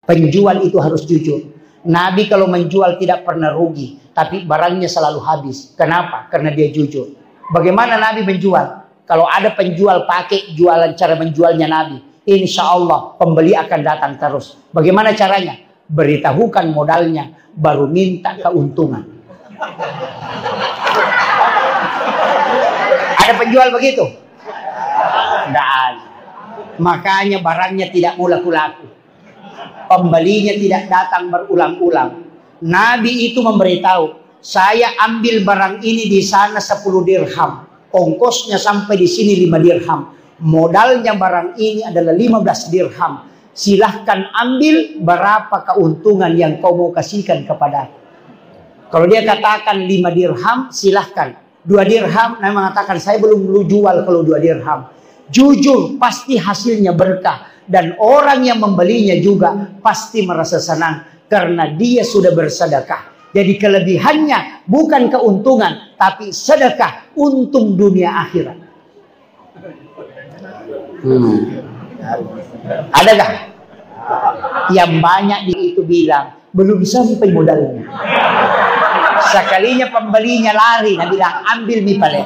Penjual itu harus jujur. Nabi kalau menjual tidak pernah rugi, tapi barangnya selalu habis. Kenapa? Karena dia jujur. Bagaimana Nabi menjual? Kalau ada penjual pakai jualan cara menjualnya Nabi, insya Allah pembeli akan datang terus. Bagaimana caranya? Beritahukan modalnya, baru minta keuntungan. Ada penjual begitu? Tidak ada. Makanya barangnya tidak mau laku-laku. Pembelinya tidak datang berulang-ulang. Nabi itu memberitahu, saya ambil barang ini di sana 10 dirham. Ongkosnya sampai di sini 5 dirham. Modalnya barang ini adalah 15 dirham. Silahkan ambil berapa keuntungan yang kau mau kasihkan kepada aku. Kalau dia katakan 5 dirham, silahkan. 2 dirham, Nabi mengatakan saya belum jual kalau 2 dirham. Jujur, pasti hasilnya berkah. Dan orang yang membelinya juga pasti merasa senang. Karena dia sudah bersedekah. Jadi kelebihannya bukan keuntungan, tapi sedekah, untung dunia akhirat. Adakah? Yang banyak itu bilang, belum sampai modalnya. Sekalinya pembelinya lari, Nabi bilang, ambil mi palet.